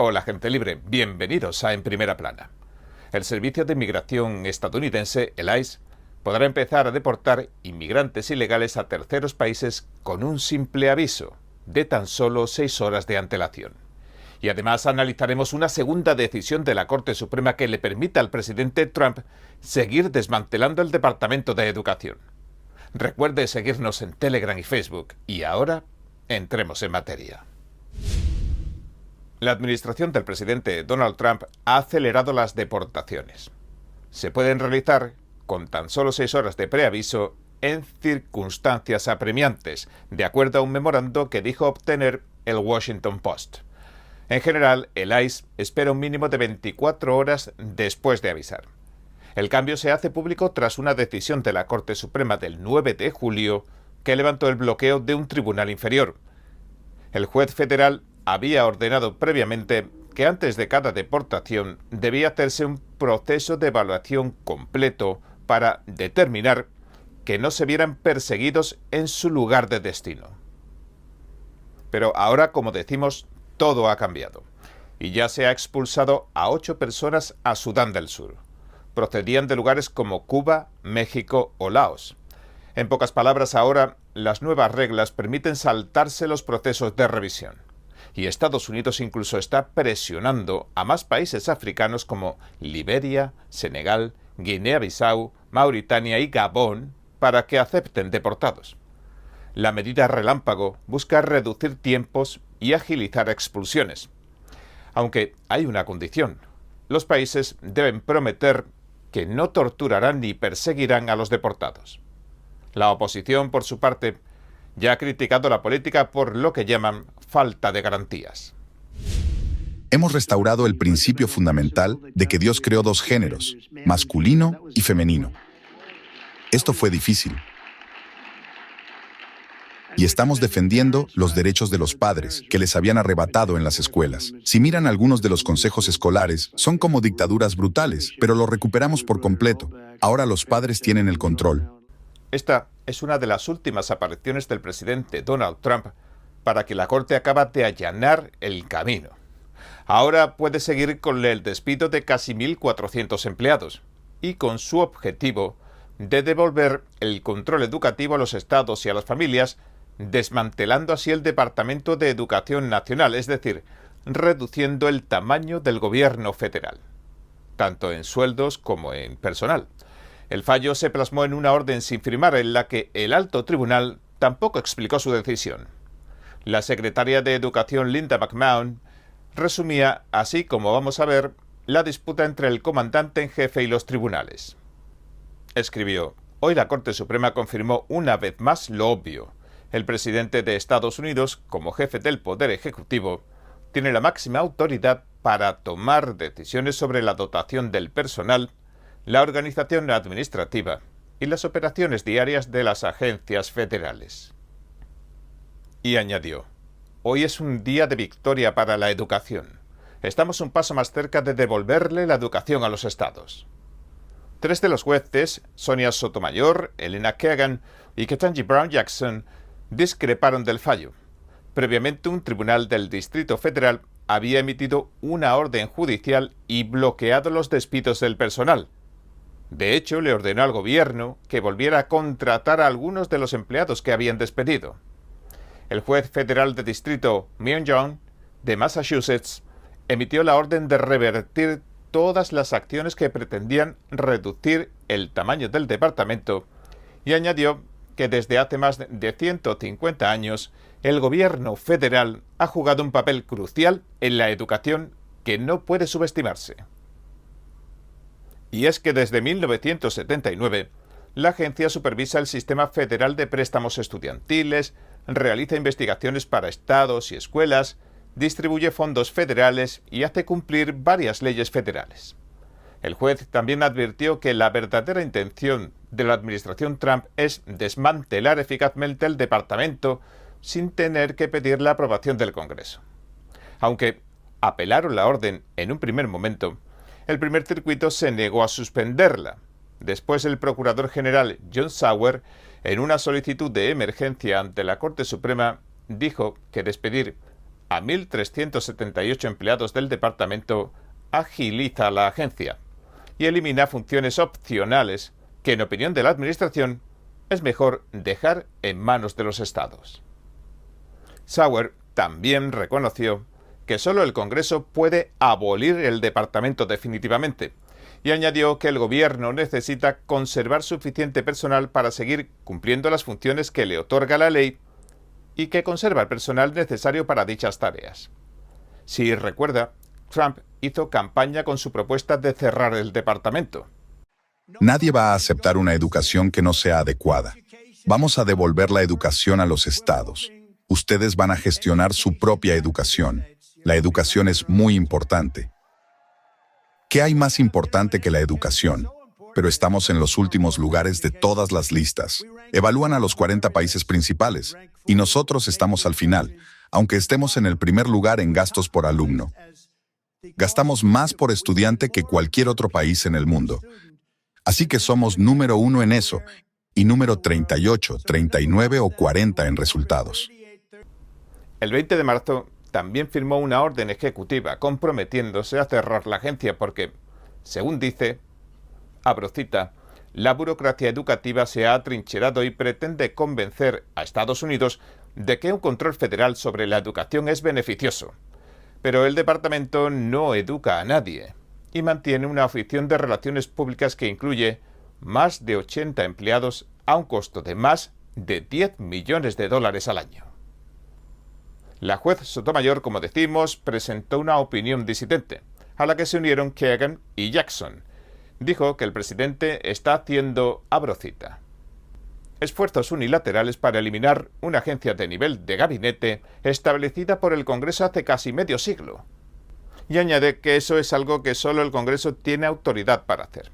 Hola, gente libre. Bienvenidos a En Primera Plana. El Servicio de Inmigración estadounidense, el ICE, podrá empezar a deportar inmigrantes ilegales a terceros países con un simple aviso de tan solo 6 horas de antelación. Y además analizaremos una segunda decisión de la Corte Suprema que le permita al presidente Trump seguir desmantelando el Departamento de Educación. Recuerde seguirnos en Telegram y Facebook. Y ahora, entremos en materia. La administración del presidente Donald Trump ha acelerado las deportaciones. Se pueden realizar con tan solo 6 horas de preaviso en circunstancias apremiantes, de acuerdo a un memorando que dijo obtener el Washington Post. En general, el ICE espera un mínimo de 24 horas después de avisar. El cambio se hace público tras una decisión de la Corte Suprema del 9 de julio que levantó el bloqueo de un tribunal inferior. El juez federal había ordenado previamente que antes de cada deportación debía hacerse un proceso de evaluación completo para determinar que no se vieran perseguidos en su lugar de destino. Pero ahora, como decimos, todo ha cambiado y ya se ha expulsado a 8 personas a Sudán del Sur. Procedían de lugares como Cuba, México o Laos. En pocas palabras, ahora las nuevas reglas permiten saltarse los procesos de revisión. Y Estados Unidos incluso está presionando a más países africanos como Liberia, Senegal, Guinea-Bissau, Mauritania y Gabón para que acepten deportados. La medida relámpago busca reducir tiempos y agilizar expulsiones. Aunque hay una condición: los países deben prometer que no torturarán ni perseguirán a los deportados. La oposición, por su parte, ya ha criticado la política por lo que llaman falta de garantías. Hemos restaurado el principio fundamental de que Dios creó 2 géneros, masculino y femenino. Esto fue difícil. Y estamos defendiendo los derechos de los padres que les habían arrebatado en las escuelas. Si miran algunos de los consejos escolares, son como dictaduras brutales, pero lo recuperamos por completo. Ahora los padres tienen el control. Esta es una de las últimas apariciones del presidente Donald Trump para que la Corte acabe de allanar el camino. Ahora puede seguir con el despido de casi 1.400 empleados y con su objetivo de devolver el control educativo a los estados y a las familias, desmantelando así el Departamento de Educación Nacional, es decir, reduciendo el tamaño del gobierno federal, tanto en sueldos como en personal. El fallo se plasmó en una orden sin firmar en la que el alto tribunal tampoco explicó su decisión. La secretaria de Educación Linda McMahon resumía, así como vamos a ver, la disputa entre el comandante en jefe y los tribunales. Escribió: hoy la Corte Suprema confirmó una vez más lo obvio. El presidente de Estados Unidos, como jefe del Poder Ejecutivo, tiene la máxima autoridad para tomar decisiones sobre la dotación del personal, la organización administrativa y las operaciones diarias de las agencias federales. Y añadió: hoy es un día de victoria para la educación. Estamos un paso más cerca de devolverle la educación a los estados. 3 de los jueces, Sonia Sotomayor, Elena Kagan y Ketanji Brown Jackson, discreparon del fallo. Previamente, un tribunal del Distrito Federal había emitido una orden judicial y bloqueado los despidos del personal. De hecho, le ordenó al gobierno que volviera a contratar a algunos de los empleados que habían despedido. El juez federal de distrito Myung Young, de Massachusetts, emitió la orden de revertir todas las acciones que pretendían reducir el tamaño del departamento y añadió que desde hace más de 150 años el gobierno federal ha jugado un papel crucial en la educación que no puede subestimarse. Y es que desde 1979, la agencia supervisa el sistema federal de préstamos estudiantiles, realiza investigaciones para estados y escuelas, distribuye fondos federales y hace cumplir varias leyes federales. El juez también advirtió que la verdadera intención de la administración Trump es desmantelar eficazmente el departamento sin tener que pedir la aprobación del Congreso. Aunque apelaron la orden en un primer momento, el primer circuito se negó a suspenderla. Después, el procurador general John Sauer, en una solicitud de emergencia ante la Corte Suprema, dijo que despedir a 1.378 empleados del departamento, agiliza la agencia y elimina funciones opcionales que, en opinión de la Administración, es mejor dejar en manos de los estados. Sauer también reconoció que solo el Congreso puede abolir el departamento definitivamente y añadió que el gobierno necesita conservar suficiente personal para seguir cumpliendo las funciones que le otorga la ley y que conserva el personal necesario para dichas tareas. Si recuerda, Trump hizo campaña con su propuesta de cerrar el departamento. Nadie va a aceptar una educación que no sea adecuada. Vamos a devolver la educación a los estados. Ustedes van a gestionar su propia educación. La educación es muy importante. ¿Qué hay más importante que la educación? Pero estamos en los últimos lugares de todas las listas. Evalúan a los 40 países principales, y nosotros estamos al final, aunque estemos en el primer lugar en gastos por alumno. Gastamos más por estudiante que cualquier otro país en el mundo. Así que somos número 1 en eso, y número 38, 39 o 40 en resultados. El 20 de marzo también firmó una orden ejecutiva comprometiéndose a cerrar la agencia porque, según dice, abro cita, la burocracia educativa se ha atrincherado y pretende convencer a Estados Unidos de que un control federal sobre la educación es beneficioso. Pero el departamento no educa a nadie y mantiene una oficina de relaciones públicas que incluye más de 80 empleados a un costo de más de $10 millones al año. La juez Sotomayor, como decimos, presentó una opinión disidente, a la que se unieron Kagan y Jackson. Dijo que el presidente está haciendo, abro cita, esfuerzos unilaterales para eliminar una agencia de nivel de gabinete establecida por el Congreso hace casi medio siglo. Y añade que eso es algo que solo el Congreso tiene autoridad para hacer.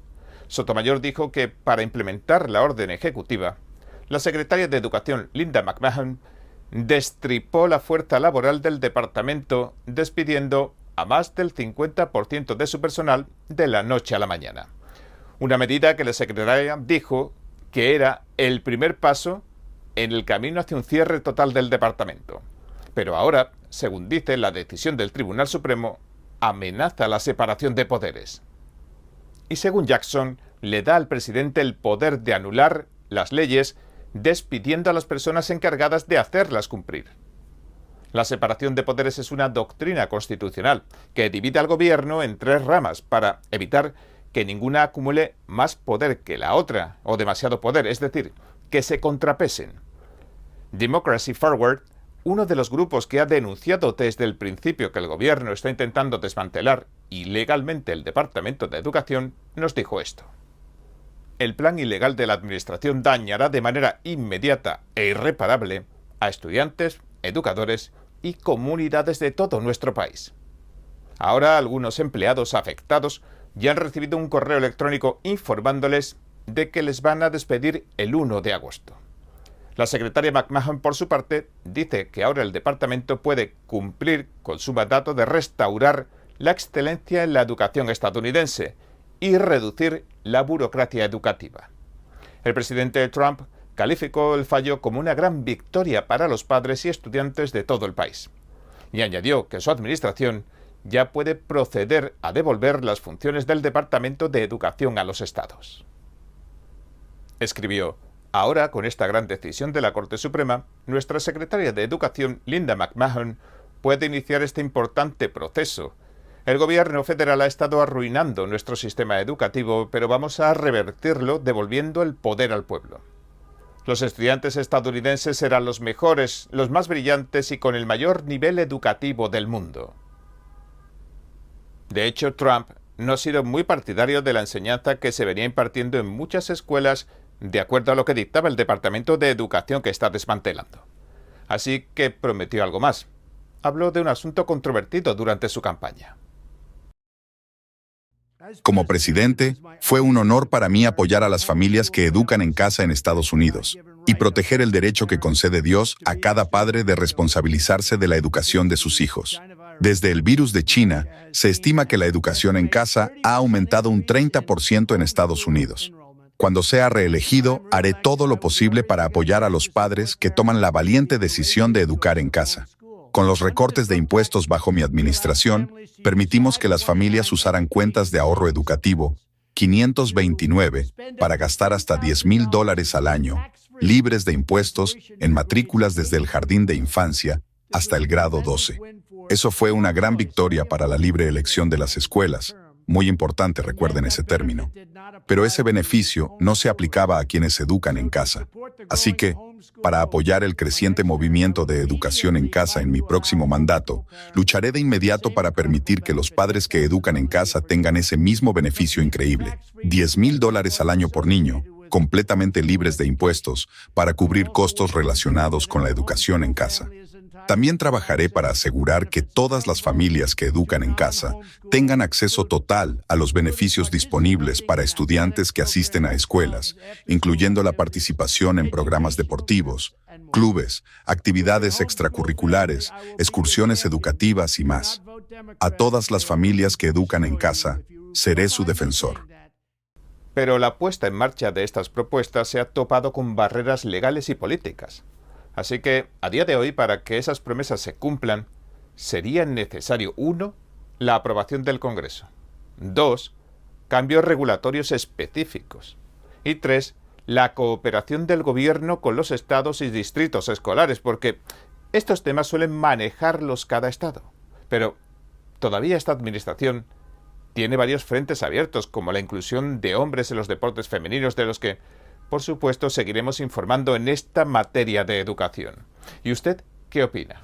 Sotomayor dijo que para implementar la orden ejecutiva, la secretaria de Educación, Linda McMahon, destripó la fuerza laboral del departamento, despidiendo a más del 50% de su personal de la noche a la mañana. Una medida que la secretaria dijo que era el primer paso en el camino hacia un cierre total del departamento. Pero ahora, según dice la decisión del Tribunal Supremo, amenaza la separación de poderes. Y según Jackson, le da al presidente el poder de anular las leyes despidiendo a las personas encargadas de hacerlas cumplir. La separación de poderes es una doctrina constitucional que divide al gobierno en 3 ramas para evitar que ninguna acumule más poder que la otra o demasiado poder, es decir, que se contrapesen. Democracy Forward, uno de los grupos que ha denunciado desde el principio que el gobierno está intentando desmantelar ilegalmente el Departamento de Educación, nos dijo esto. El plan ilegal de la Administración dañará de manera inmediata e irreparable a estudiantes, educadores y comunidades de todo nuestro país. Ahora algunos empleados afectados ya han recibido un correo electrónico informándoles de que les van a despedir el 1 de agosto. La secretaria McMahon, por su parte, dice que ahora el departamento puede cumplir con su mandato de restaurar la excelencia en la educación estadounidense y reducir la burocracia educativa. El presidente Trump calificó el fallo como una gran victoria para los padres y estudiantes de todo el país y añadió que su administración ya puede proceder a devolver las funciones del Departamento de Educación a los estados. Escribió: ahora, con esta gran decisión de la Corte Suprema, nuestra secretaria de Educación, Linda McMahon, puede iniciar este importante proceso. El gobierno federal ha estado arruinando nuestro sistema educativo, pero vamos a revertirlo devolviendo el poder al pueblo. Los estudiantes estadounidenses serán los mejores, los más brillantes y con el mayor nivel educativo del mundo. De hecho, Trump no ha sido muy partidario de la enseñanza que se venía impartiendo en muchas escuelas de acuerdo a lo que dictaba el Departamento de Educación que está desmantelando. Así que prometió algo más. Habló de un asunto controvertido durante su campaña. Como presidente, fue un honor para mí apoyar a las familias que educan en casa en Estados Unidos y proteger el derecho que concede Dios a cada padre de responsabilizarse de la educación de sus hijos. Desde el virus de China, se estima que la educación en casa ha aumentado un 30% en Estados Unidos. Cuando sea reelegido, haré todo lo posible para apoyar a los padres que toman la valiente decisión de educar en casa. Con los recortes de impuestos bajo mi administración, permitimos que las familias usaran cuentas de ahorro educativo, 529, para gastar hasta $10,000 al año, libres de impuestos, en matrículas desde el jardín de infancia hasta el grado 12. Eso fue una gran victoria para la libre elección de las escuelas. Muy importante, recuerden ese término. Pero ese beneficio no se aplicaba a quienes educan en casa. Así que, para apoyar el creciente movimiento de educación en casa en mi próximo mandato, lucharé de inmediato para permitir que los padres que educan en casa tengan ese mismo beneficio increíble. $10,000 al año por niño, completamente libres de impuestos, para cubrir costos relacionados con la educación en casa. También trabajaré para asegurar que todas las familias que educan en casa tengan acceso total a los beneficios disponibles para estudiantes que asisten a escuelas, incluyendo la participación en programas deportivos, clubes, actividades extracurriculares, excursiones educativas y más. A todas las familias que educan en casa, seré su defensor. Pero la puesta en marcha de estas propuestas se ha topado con barreras legales y políticas. Así que, a día de hoy, para que esas promesas se cumplan, sería necesario 1. La aprobación del Congreso, 2. Cambios regulatorios específicos y 3. La cooperación del gobierno con los estados y distritos escolares, porque estos temas suelen manejarlos cada estado. Pero todavía esta administración tiene varios frentes abiertos, como la inclusión de hombres en los deportes femeninos, de los que, por supuesto, seguiremos informando en esta materia de educación. ¿Y usted qué opina?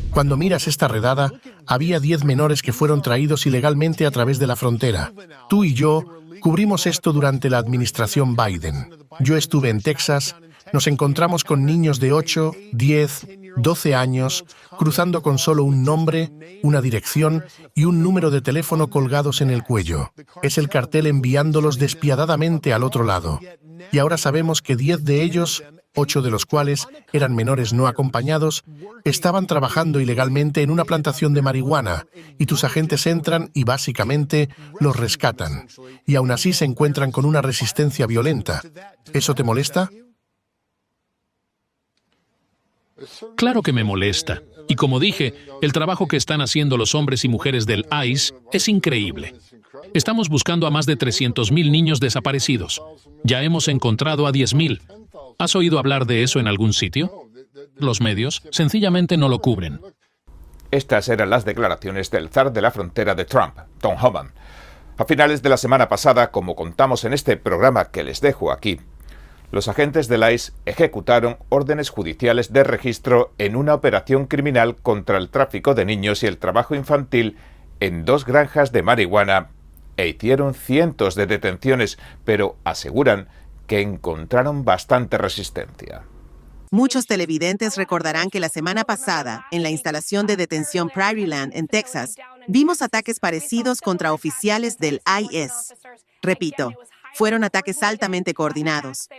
Cuando miras esta redada, había 10 menores que fueron traídos ilegalmente a través de la frontera. Tú y yo cubrimos esto durante la administración Biden. Yo estuve en Texas, nos encontramos con niños de 8, 10, 12 años, cruzando con solo un nombre, una dirección y un número de teléfono colgados en el cuello. Es el cartel enviándolos despiadadamente al otro lado. Y ahora sabemos que 10 de ellos, 8 de los cuales eran menores no acompañados, estaban trabajando ilegalmente en una plantación de marihuana, y tus agentes entran y básicamente los rescatan. Y aún así se encuentran con una resistencia violenta. ¿Eso te molesta? Claro que me molesta. Y como dije, el trabajo que están haciendo los hombres y mujeres del ICE es increíble. Estamos buscando a más de 300,000 niños desaparecidos. Ya hemos encontrado a 10,000. ¿Has oído hablar de eso en algún sitio? Los medios sencillamente no lo cubren. Estas eran las declaraciones del zar de la frontera de Trump, Tom Homan. A finales de la semana pasada, como contamos en este programa que les dejo aquí, los agentes del ICE ejecutaron órdenes judiciales de registro en una operación criminal contra el tráfico de niños y el trabajo infantil en 2 granjas de marihuana e hicieron cientos de detenciones, pero aseguran que encontraron bastante resistencia. Muchos televidentes recordarán que la semana pasada, en la instalación de detención Prairieland en Texas, vimos ataques parecidos contra oficiales del ICE. Repito, fueron ataques altamente coordinados.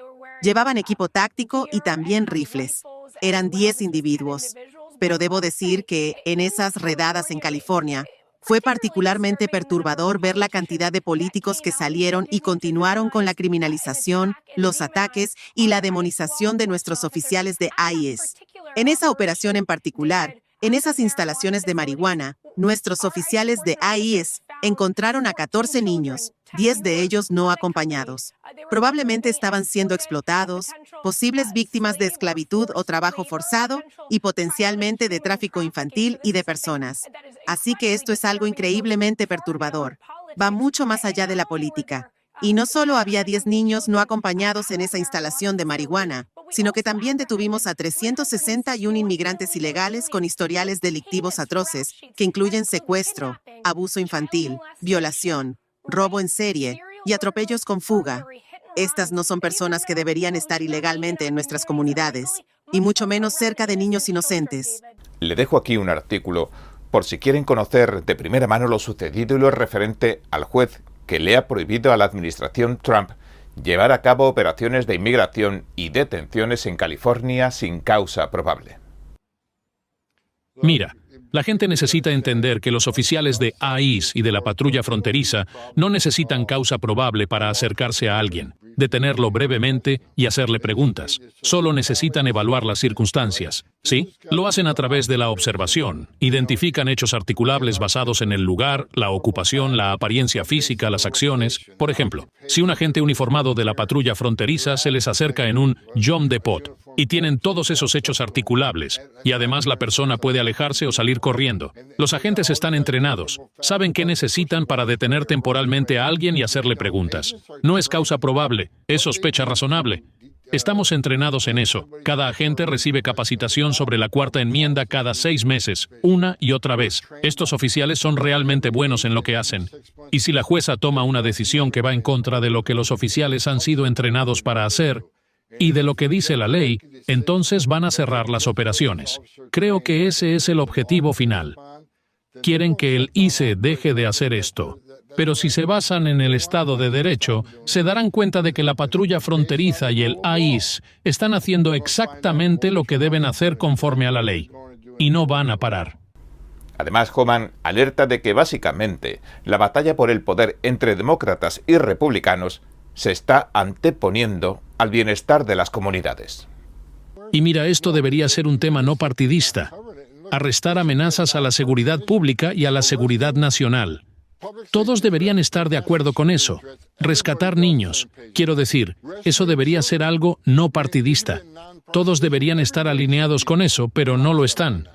Llevaban equipo táctico y también rifles. Eran 10 individuos. Pero debo decir que, en esas redadas en California, fue particularmente perturbador ver la cantidad de políticos que salieron y continuaron con la criminalización, los ataques y la demonización de nuestros oficiales de ICE. En esa operación en particular, en esas instalaciones de marihuana, nuestros oficiales de ICE encontraron a 14 niños, 10 de ellos no acompañados. Probablemente estaban siendo explotados, posibles víctimas de esclavitud o trabajo forzado y potencialmente de tráfico infantil y de personas. Así que esto es algo increíblemente perturbador. Va mucho más allá de la política. Y no solo había 10 niños no acompañados en esa instalación de marihuana, sino que también detuvimos a 361 inmigrantes ilegales con historiales delictivos atroces que incluyen secuestro, abuso infantil, violación, robo en serie y atropellos con fuga. Estas no son personas que deberían estar ilegalmente en nuestras comunidades, y mucho menos cerca de niños inocentes. Le dejo aquí un artículo por si quieren conocer de primera mano lo sucedido y lo referente al juez que le ha prohibido a la administración Trump llevar a cabo operaciones de inmigración y detenciones en California sin causa probable. Mira, La gente necesita entender que los oficiales de ICE y de la patrulla fronteriza no necesitan causa probable para acercarse a alguien, detenerlo brevemente y hacerle preguntas. Solo necesitan evaluar las circunstancias. ¿Sí? Lo hacen a través de la observación. Identifican hechos articulables basados en el lugar, la ocupación, la apariencia física, las acciones. Por ejemplo, si un agente uniformado de la patrulla fronteriza se les acerca en un Jom Depot y tienen todos esos hechos articulables, y además la persona puede alejarse o salir corriendo. Los agentes están entrenados, saben qué necesitan para detener temporalmente a alguien y hacerle preguntas. No es causa probable, es sospecha razonable. Estamos entrenados en eso. Cada agente recibe capacitación sobre la Cuarta Enmienda cada 6 meses, una y otra vez. Estos oficiales son realmente buenos en lo que hacen. Y si la jueza toma una decisión que va en contra de lo que los oficiales han sido entrenados para hacer, y de lo que dice la ley, entonces van a cerrar las operaciones. Creo que ese es el objetivo final. Quieren que el ICE deje de hacer esto. Pero si se basan en el Estado de Derecho, se darán cuenta de que la patrulla fronteriza y el ICE están haciendo exactamente lo que deben hacer conforme a la ley. Y no van a parar. Además, Homan alerta de que básicamente la batalla por el poder entre demócratas y republicanos se está anteponiendo al bienestar de las comunidades. Y mira, esto debería ser un tema no partidista. Arrestar amenazas a la seguridad pública y a la seguridad nacional. Todos deberían estar de acuerdo con eso. Rescatar niños. Quiero decir, eso debería ser algo no partidista. Todos deberían estar alineados con eso, pero no lo están.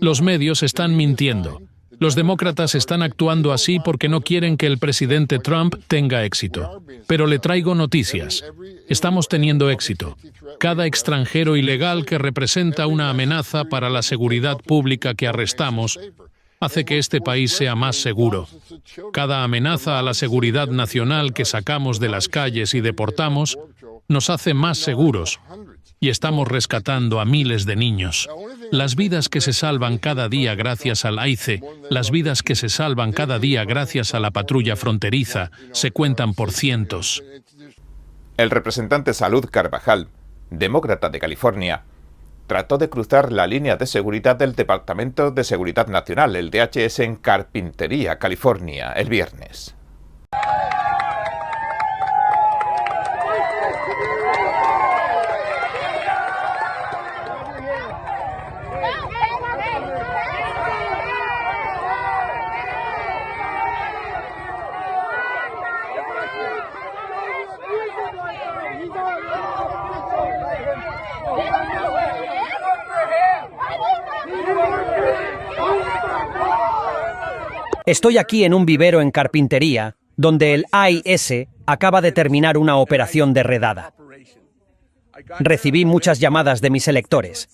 Los medios están mintiendo. Los demócratas están actuando así porque no quieren que el presidente Trump tenga éxito. Pero le traigo noticias. Estamos teniendo éxito. Cada extranjero ilegal que representa una amenaza para la seguridad pública que arrestamos hace que este país sea más seguro. Cada amenaza a la seguridad nacional que sacamos de las calles y deportamos nos hace más seguros. Y estamos rescatando a miles de niños. Las vidas que se salvan cada día gracias al ICE, las vidas que se salvan cada día gracias a la patrulla fronteriza, se cuentan por cientos. El representante Salud Carvajal, demócrata de California, trató de cruzar la línea de seguridad del Departamento de Seguridad Nacional, el DHS, en Carpintería, California, el viernes. Estoy aquí en un vivero en Carpintería, donde el ICE acaba de terminar una operación de redada. Recibí muchas llamadas de mis electores.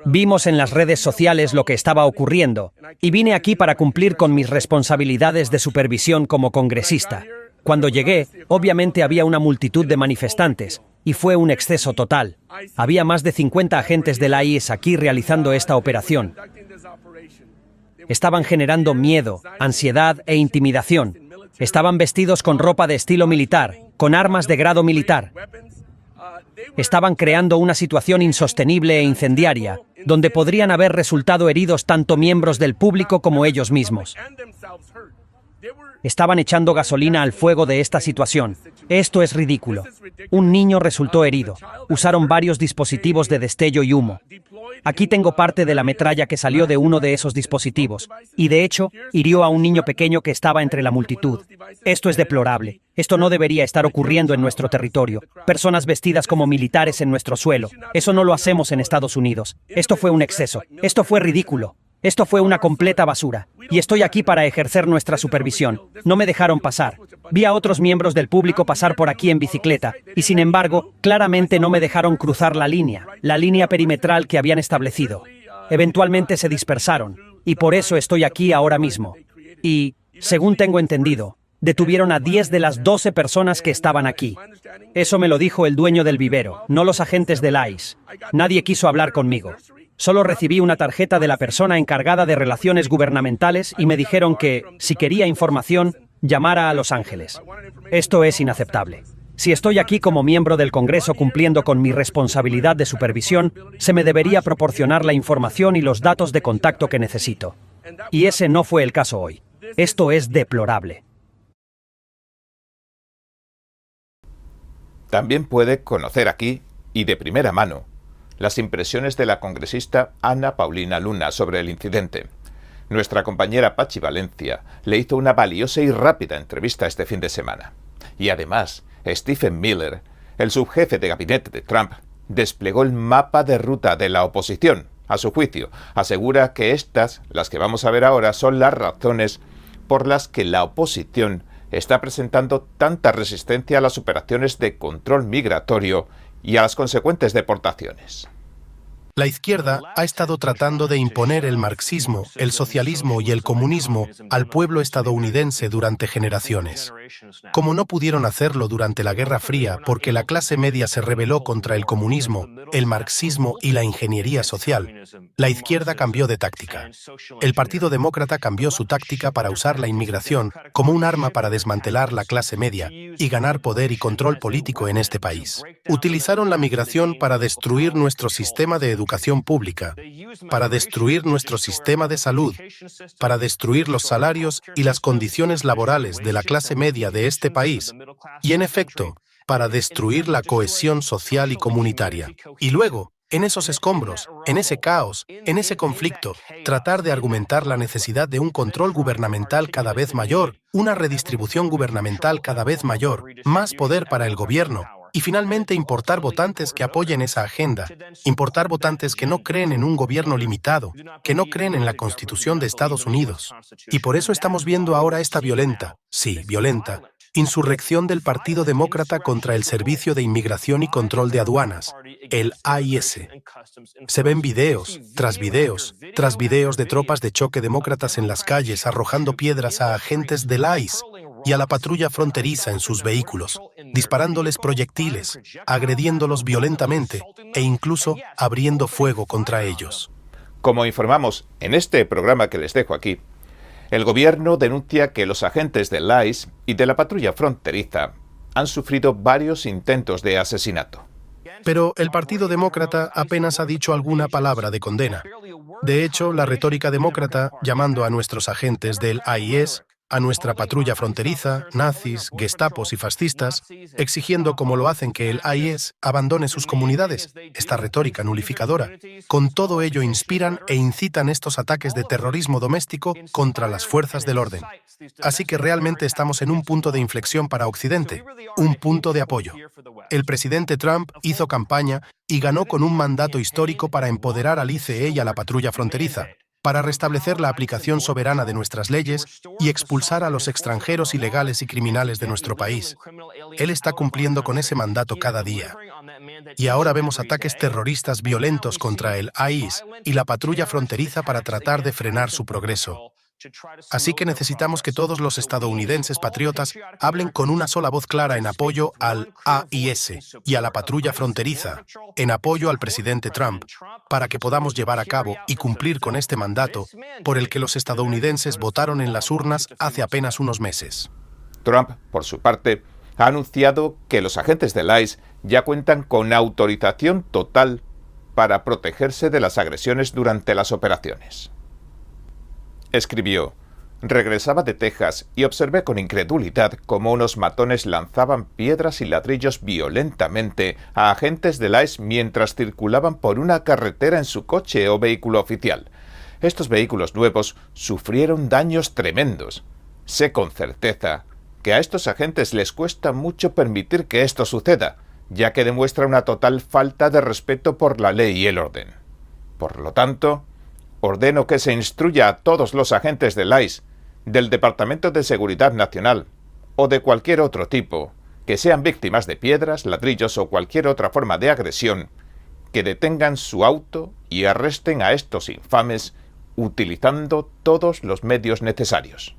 Vimos en las redes sociales lo que estaba ocurriendo y vine aquí para cumplir con mis responsabilidades de supervisión como congresista. Cuando llegué, obviamente había una multitud de manifestantes y fue un exceso total. Había más de 50 agentes de la ICE aquí realizando esta operación. Estaban generando miedo, ansiedad e intimidación. Estaban vestidos con ropa de estilo militar, con armas de grado militar. Estaban creando una situación insostenible e incendiaria, donde podrían haber resultado heridos tanto miembros del público como ellos mismos. Estaban echando gasolina al fuego de esta situación. Esto es ridículo. Un niño resultó herido. Usaron varios dispositivos de destello y humo. Aquí tengo parte de la metralla que salió de uno de esos dispositivos, y de hecho, hirió a un niño pequeño que estaba entre la multitud. Esto es deplorable. Esto no debería estar ocurriendo en nuestro territorio. Personas vestidas como militares en nuestro suelo. Eso no lo hacemos en Estados Unidos. Esto fue un exceso. Esto fue ridículo. Esto fue una completa basura. Y estoy aquí para ejercer nuestra supervisión. No me dejaron pasar. Vi a otros miembros del público pasar por aquí en bicicleta, y sin embargo, claramente no me dejaron cruzar la línea perimetral que habían establecido. Eventualmente se dispersaron, y por eso estoy aquí ahora mismo. Y, según tengo entendido, detuvieron a 10 de las 12 personas que estaban aquí. Eso me lo dijo el dueño del vivero, no los agentes del ICE. Nadie quiso hablar conmigo. Solo recibí una tarjeta de la persona encargada de relaciones gubernamentales y me dijeron que, si quería información, llamara a Los Ángeles. Esto es inaceptable. Si estoy aquí como miembro del Congreso cumpliendo con mi responsabilidad de supervisión, se me debería proporcionar la información y los datos de contacto que necesito. Y ese no fue el caso hoy. Esto es deplorable. También puede conocer aquí, y de primera mano, las impresiones de la congresista Ana Paulina Luna sobre el incidente. Nuestra compañera Pachi Valencia le hizo una valiosa y rápida entrevista este fin de semana. Y además, Stephen Miller, el subjefe de gabinete de Trump, desplegó el mapa de ruta de la oposición. A su juicio, asegura que estas, las que vamos a ver ahora, son las razones por las que la oposición está presentando tanta resistencia a las operaciones de control migratorio y a las consecuentes deportaciones. La izquierda ha estado tratando de imponer el marxismo, el socialismo y el comunismo al pueblo estadounidense durante generaciones. Como no pudieron hacerlo durante la Guerra Fría porque la clase media se rebeló contra el comunismo, el marxismo y la ingeniería social, la izquierda cambió de táctica. El Partido Demócrata cambió su táctica para usar la inmigración como un arma para desmantelar la clase media y ganar poder y control político en este país. Utilizaron la migración para destruir nuestro sistema de educación pública, para destruir nuestro sistema de salud, para destruir los salarios y las condiciones laborales de la clase media de este país y, en efecto, para destruir la cohesión social y comunitaria. Y luego, en esos escombros, en ese caos, en ese conflicto, tratar de argumentar la necesidad de un control gubernamental cada vez mayor, una redistribución gubernamental cada vez mayor, más poder para el gobierno, y finalmente importar votantes que apoyen esa agenda, importar votantes que no creen en un gobierno limitado, que no creen en la Constitución de Estados Unidos. Y por eso estamos viendo ahora esta violenta, insurrección del Partido Demócrata contra el Servicio de Inmigración y Control de Aduanas, el IS. Se ven videos tras videos de tropas de choque demócratas en las calles arrojando piedras a agentes del ICE y a la patrulla fronteriza en sus vehículos, disparándoles proyectiles, agrediéndolos violentamente e incluso abriendo fuego contra ellos. Como informamos en este programa que les dejo aquí, el gobierno denuncia que los agentes del ICE y de la patrulla fronteriza han sufrido varios intentos de asesinato. Pero el Partido Demócrata apenas ha dicho alguna palabra de condena. De hecho, la retórica demócrata, llamando a nuestros agentes del IS, a nuestra patrulla fronteriza, nazis, gestapos y fascistas, exigiendo como lo hacen que el IS abandone sus comunidades, esta retórica nulificadora. Con todo ello inspiran e incitan estos ataques de terrorismo doméstico contra las fuerzas del orden. Así que realmente estamos en un punto de inflexión para Occidente, un punto de apoyo. El presidente Trump hizo campaña y ganó con un mandato histórico para empoderar al ICE y a la patrulla fronteriza, para restablecer la aplicación soberana de nuestras leyes y expulsar a los extranjeros ilegales y criminales de nuestro país. Él está cumpliendo con ese mandato cada día. Y ahora vemos ataques terroristas violentos contra el IS y la patrulla fronteriza para tratar de frenar su progreso. Así que necesitamos que todos los estadounidenses patriotas hablen con una sola voz clara en apoyo al AIS y a la patrulla fronteriza, en apoyo al presidente Trump, para que podamos llevar a cabo y cumplir con este mandato por el que los estadounidenses votaron en las urnas hace apenas unos meses. Trump, por su parte, ha anunciado que los agentes del ICE ya cuentan con autorización total para protegerse de las agresiones durante las operaciones. Escribió: regresaba de Texas y observé con incredulidad cómo unos matones lanzaban piedras y ladrillos violentamente a agentes del ICE mientras circulaban por una carretera en su coche o vehículo oficial. Estos vehículos nuevos sufrieron daños tremendos. Sé con certeza que a estos agentes les cuesta mucho permitir que esto suceda, ya que demuestra una total falta de respeto por la ley y el orden. Por lo tanto, ordeno que se instruya a todos los agentes del ICE, del Departamento de Seguridad Nacional o de cualquier otro tipo, que sean víctimas de piedras, ladrillos o cualquier otra forma de agresión, que detengan su auto y arresten a estos infames utilizando todos los medios necesarios.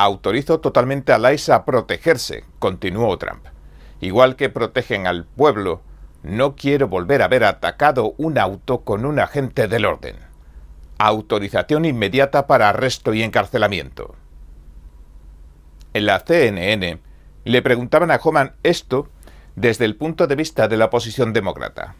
Autorizo totalmente al ICE a protegerse, continuó Trump. Igual que protegen al pueblo, No quiero volver a ver atacado un auto con un agente del orden. Autorización inmediata para arresto y encarcelamiento. En la CNN le preguntaban a Homan esto desde el punto de vista de la oposición demócrata.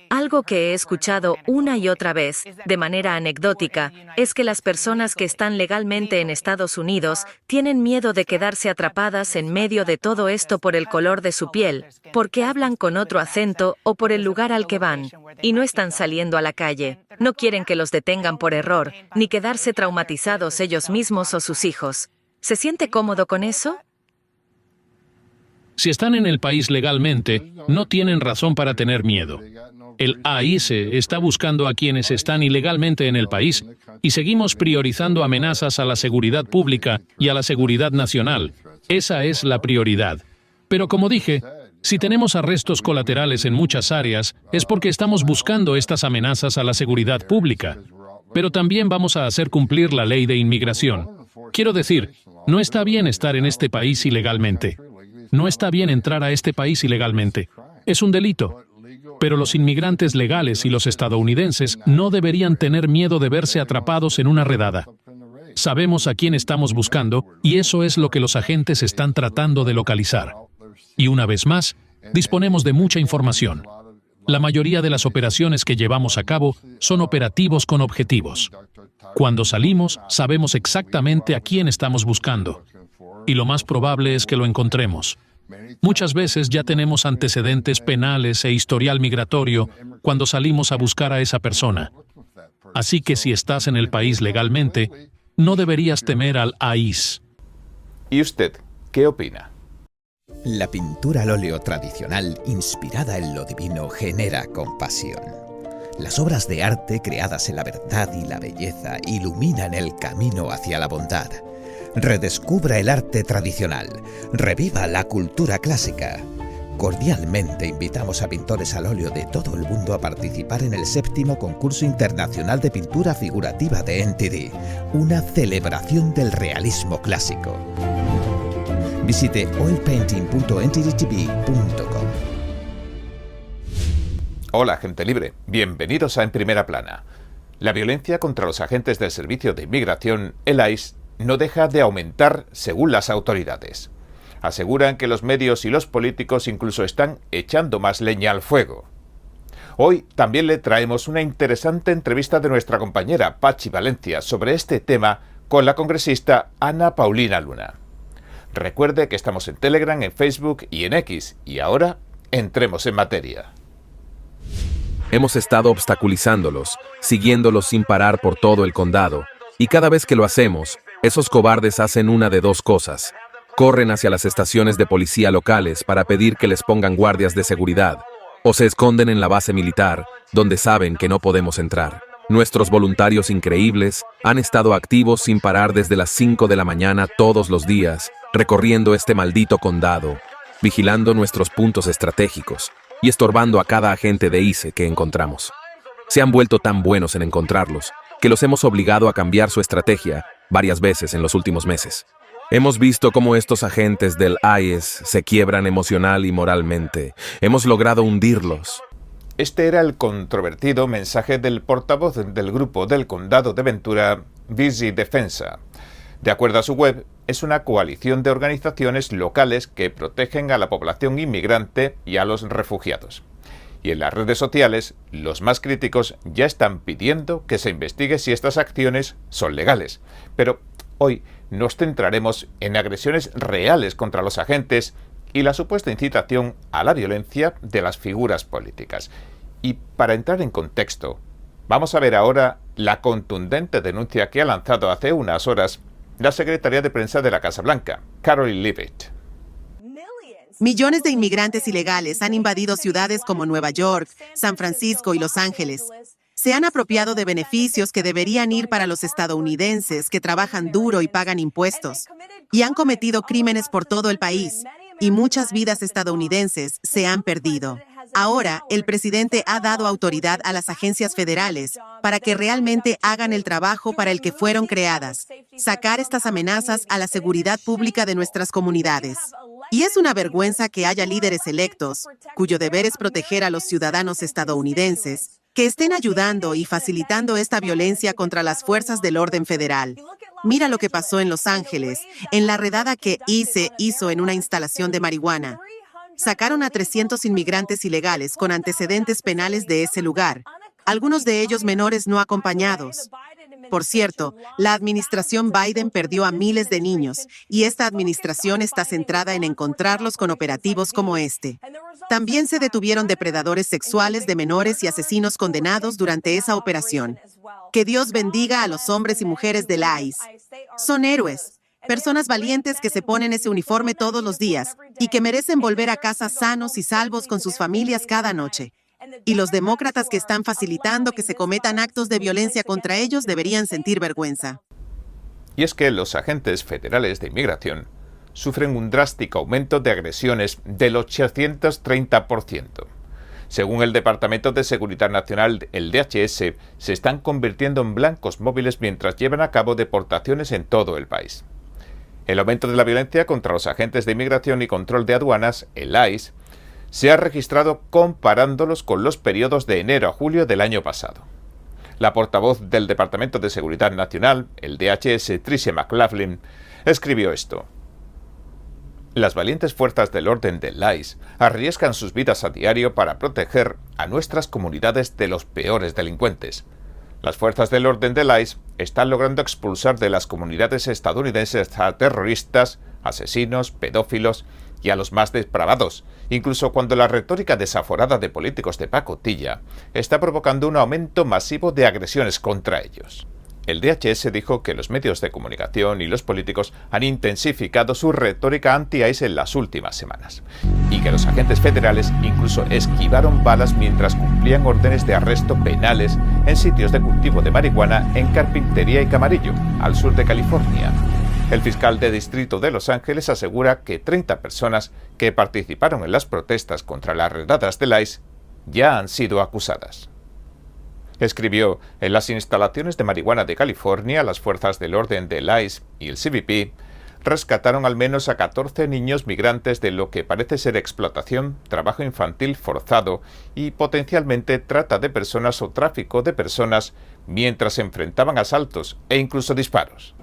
Algo que he escuchado una y otra vez, de manera anecdótica, es que las personas que están legalmente en Estados Unidos tienen miedo de quedarse atrapadas en medio de todo esto por el color de su piel, porque hablan con otro acento o por el lugar al que van, y no están saliendo a la calle. No quieren que los detengan por error, ni quedarse traumatizados ellos mismos o sus hijos. ¿Se siente cómodo con eso? Si están en el país legalmente, no tienen razón para tener miedo. El ICE está buscando a quienes están ilegalmente en el país y seguimos priorizando amenazas a la seguridad pública y a la seguridad nacional. Esa es la prioridad. Pero como dije, si tenemos arrestos colaterales en muchas áreas, es porque estamos buscando estas amenazas a la seguridad pública. Pero también vamos a hacer cumplir la ley de inmigración. Quiero decir, no está bien estar en este país ilegalmente. No está bien entrar a este país ilegalmente. Es un delito. Pero los inmigrantes legales y los estadounidenses no deberían tener miedo de verse atrapados en una redada. Sabemos a quién estamos buscando y eso es lo que los agentes están tratando de localizar. Y una vez más, disponemos de mucha información. La mayoría de las operaciones que llevamos a cabo son operativos con objetivos. Cuando salimos, sabemos exactamente a quién estamos buscando. Y lo más probable es que lo encontremos. Muchas veces ya tenemos antecedentes penales e historial migratorio cuando salimos a buscar a esa persona. Así que si estás en el país legalmente, no deberías temer al ICE. ¿Y usted qué opina? La pintura al óleo tradicional, inspirada en lo divino, genera compasión. Las obras de arte creadas en la verdad y la belleza iluminan el camino hacia la bondad. Redescubra el arte tradicional, reviva la cultura clásica. Cordialmente invitamos a pintores al óleo de todo el mundo a participar en el 7º Concurso Internacional de Pintura Figurativa de NTD, una celebración del realismo clásico. Visite oilpainting.ntdtv.com. Hola, gente libre. Bienvenidos a En Primera Plana. La violencia contra los agentes del Servicio de Inmigración, el ICE, no deja de aumentar según las autoridades. Aseguran que los medios y los políticos incluso están echando más leña al fuego. Hoy también le traemos una interesante entrevista de nuestra compañera Pachi Valencia sobre este tema con la congresista Ana Paulina Luna. Recuerde que estamos en Telegram, en Facebook y en X, y ahora entremos en materia. Hemos estado obstaculizándolos, siguiéndolos sin parar por todo el condado, y cada vez que lo hacemos, esos cobardes hacen una de dos cosas. Corren hacia las estaciones de policía locales para pedir que les pongan guardias de seguridad, o se esconden en la base militar, donde saben que no podemos entrar. Nuestros voluntarios increíbles han estado activos sin parar desde las 5 de la mañana todos los días, recorriendo este maldito condado, vigilando nuestros puntos estratégicos y estorbando a cada agente de ICE que encontramos. Se han vuelto tan buenos en encontrarlos que los hemos obligado a cambiar su estrategia varias veces en los últimos meses. Hemos visto cómo estos agentes del ICE se quiebran emocional y moralmente. Hemos logrado hundirlos. Este era el controvertido mensaje del portavoz del grupo del condado de Ventura, Busy Defensa. De acuerdo a su web, es una coalición de organizaciones locales que protegen a la población inmigrante y a los refugiados. Y en las redes sociales, los más críticos ya están pidiendo que se investigue si estas acciones son legales. Pero hoy nos centraremos en agresiones reales contra los agentes y la supuesta incitación a la violencia de las figuras políticas. Y para entrar en contexto, vamos a ver ahora la contundente denuncia que ha lanzado hace unas horas la secretaria de prensa de la Casa Blanca, Karoline Leavitt. Millones de inmigrantes ilegales han invadido ciudades como Nueva York, San Francisco y Los Ángeles. Se han apropiado de beneficios que deberían ir para los estadounidenses que trabajan duro y pagan impuestos. Y han cometido crímenes por todo el país. Y muchas vidas estadounidenses se han perdido. Ahora, el presidente ha dado autoridad a las agencias federales para que realmente hagan el trabajo para el que fueron creadas, sacar estas amenazas a la seguridad pública de nuestras comunidades. Y es una vergüenza que haya líderes electos, cuyo deber es proteger a los ciudadanos estadounidenses, que estén ayudando y facilitando esta violencia contra las fuerzas del orden federal. Mira lo que pasó en Los Ángeles, en la redada que ICE hizo en una instalación de marihuana. Sacaron a 300 inmigrantes ilegales con antecedentes penales de ese lugar, algunos de ellos menores no acompañados. Por cierto, la administración Biden perdió a miles de niños, y esta administración está centrada en encontrarlos con operativos como este. También se detuvieron depredadores sexuales de menores y asesinos condenados durante esa operación. Que Dios bendiga a los hombres y mujeres del ICE. Son héroes, personas valientes que se ponen ese uniforme todos los días y que merecen volver a casa sanos y salvos con sus familias cada noche. Y los demócratas que están facilitando que se cometan actos de violencia contra ellos deberían sentir vergüenza. Y es que los agentes federales de inmigración sufren un drástico aumento de agresiones del 830%. Según el Departamento de Seguridad Nacional, el DHS, se están convirtiendo en blancos móviles mientras llevan a cabo deportaciones en todo el país. El aumento de la violencia contra los agentes de inmigración y control de aduanas, el ICE, se ha registrado comparándolos con los periodos de enero a julio del año pasado. La portavoz del Departamento de Seguridad Nacional, el DHS, Tricia McLaughlin, escribió esto. Las valientes fuerzas del orden del ICE arriesgan sus vidas a diario para proteger a nuestras comunidades de los peores delincuentes. Las fuerzas del orden del ICE están logrando expulsar de las comunidades estadounidenses a terroristas, asesinos, pedófilos y a los más depravados, incluso cuando la retórica desaforada de políticos de pacotilla está provocando un aumento masivo de agresiones contra ellos. El DHS dijo que los medios de comunicación y los políticos han intensificado su retórica anti-ICE en las últimas semanas, y que los agentes federales incluso esquivaron balas mientras cumplían órdenes de arresto penales en sitios de cultivo de marihuana en Carpintería y Camarillo, al sur de California. El fiscal de distrito de Los Ángeles asegura que 30 personas que participaron en las protestas contra las redadas del ICE ya han sido acusadas. Escribió, en las instalaciones de marihuana de California, las fuerzas del orden del ICE y el CBP rescataron al menos a 14 niños migrantes de lo que parece ser explotación, trabajo infantil forzado y potencialmente trata de personas o tráfico de personas mientras se enfrentaban asaltos e incluso disparos.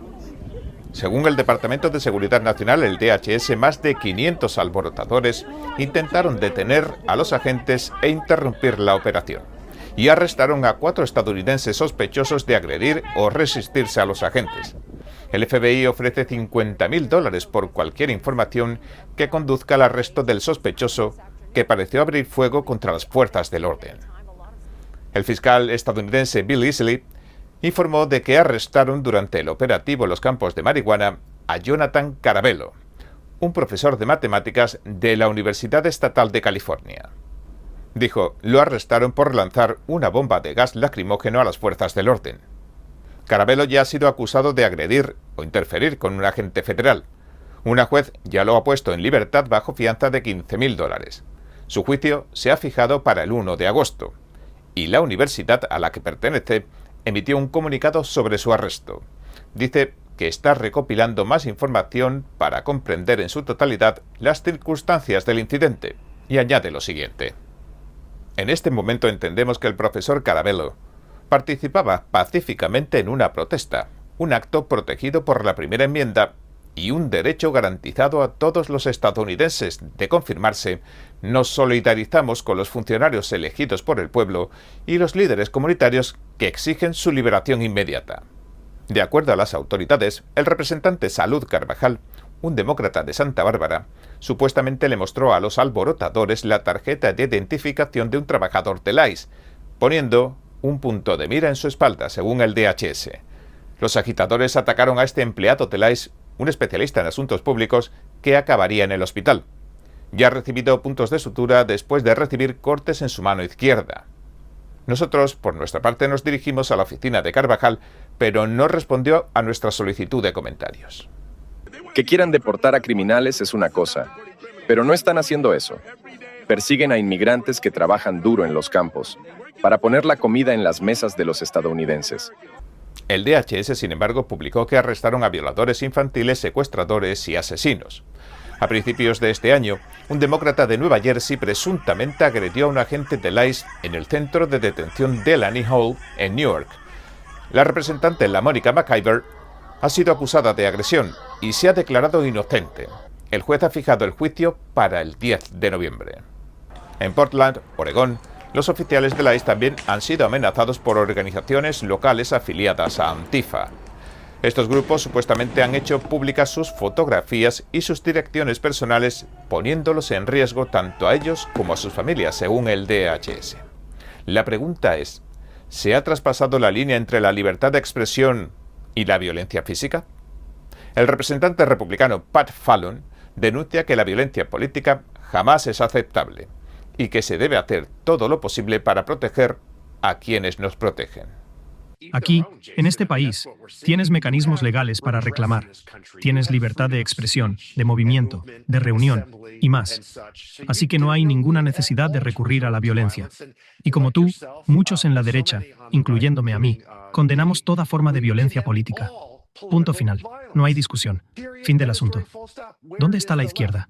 Según el Departamento de Seguridad Nacional, el DHS, más de 500 alborotadores intentaron detener a los agentes e interrumpir la operación, y arrestaron a 4 estadounidenses sospechosos de agredir o resistirse a los agentes. El FBI ofrece $50,000 por cualquier información que conduzca al arresto del sospechoso que pareció abrir fuego contra las fuerzas del orden. El fiscal estadounidense Bill Easley informó de que arrestaron durante el operativo en los campos de marihuana a Jonathan Carabello, un profesor de matemáticas de la Universidad Estatal de California. Dijo, lo arrestaron por lanzar una bomba de gas lacrimógeno a las fuerzas del orden. Carabello ya ha sido acusado de agredir o interferir con un agente federal. Una juez ya lo ha puesto en libertad bajo fianza de $15,000. Su juicio se ha fijado para el 1 de agosto, y la universidad a la que pertenece emitió un comunicado sobre su arresto. Dice que está recopilando más información para comprender en su totalidad las circunstancias del incidente, y añade lo siguiente. En este momento entendemos que el profesor Carabello participaba pacíficamente en una protesta, un acto protegido por la primera enmienda y un derecho garantizado a todos los estadounidenses. De confirmarse, nos solidarizamos con los funcionarios elegidos por el pueblo y los líderes comunitarios que exigen su liberación inmediata. De acuerdo a las autoridades, el representante Salud Carvajal, un demócrata de Santa Bárbara, supuestamente le mostró a los alborotadores la tarjeta de identificación de un trabajador del ICE, poniendo un punto de mira en su espalda, según el DHS. Los agitadores atacaron a este empleado del ICE, un especialista en asuntos públicos, que acabaría en el hospital. Ya ha recibido puntos de sutura después de recibir cortes en su mano izquierda. Nosotros, por nuestra parte, nos dirigimos a la oficina de Carvajal, pero no respondió a nuestra solicitud de comentarios. Que quieran deportar a criminales es una cosa, pero no están haciendo eso. Persiguen a inmigrantes que trabajan duro en los campos, para poner la comida en las mesas de los estadounidenses. El DHS, sin embargo, publicó que arrestaron a violadores infantiles, secuestradores y asesinos. A principios de este año, un demócrata de Nueva Jersey presuntamente agredió a un agente del ICE en el centro de detención Delaney Hall, en Newark. La representante LaMonica McIver ha sido acusada de agresión y se ha declarado inocente. El juez ha fijado el juicio para el 10 de noviembre. En Portland, Oregón, los oficiales de la ICE también han sido amenazados por organizaciones locales afiliadas a Antifa. Estos grupos supuestamente han hecho públicas sus fotografías y sus direcciones personales, poniéndolos en riesgo tanto a ellos como a sus familias, según el DHS. La pregunta es, ¿se ha traspasado la línea entre la libertad de expresión y la violencia física? El representante republicano Pat Fallon denuncia que la violencia política jamás es aceptable y que se debe hacer todo lo posible para proteger a quienes nos protegen. Aquí, en este país, tienes mecanismos legales para reclamar. Tienes libertad de expresión, de movimiento, de reunión y más. Así que no hay ninguna necesidad de recurrir a la violencia. Y como tú, muchos en la derecha, incluyéndome a mí, condenamos toda forma de violencia política. Punto final. No hay discusión. Fin del asunto. ¿Dónde está la izquierda?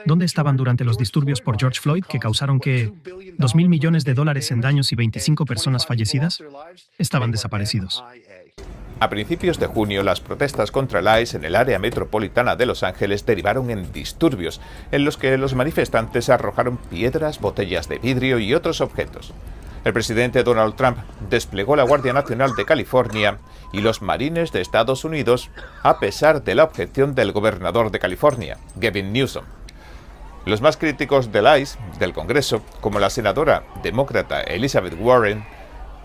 ¿Dónde estaban durante los disturbios por George Floyd que causaron que $2.000 millones en daños y 25 personas fallecidas? Estaban desaparecidos. A principios de junio, las protestas contra el ICE en el área metropolitana de Los Ángeles derivaron en disturbios, en los que los manifestantes arrojaron piedras, botellas de vidrio y otros objetos. El presidente Donald Trump desplegó la Guardia Nacional de California y los Marines de Estados Unidos, a pesar de la objeción del gobernador de California, Gavin Newsom. Los más críticos del ICE, del Congreso, como la senadora demócrata Elizabeth Warren,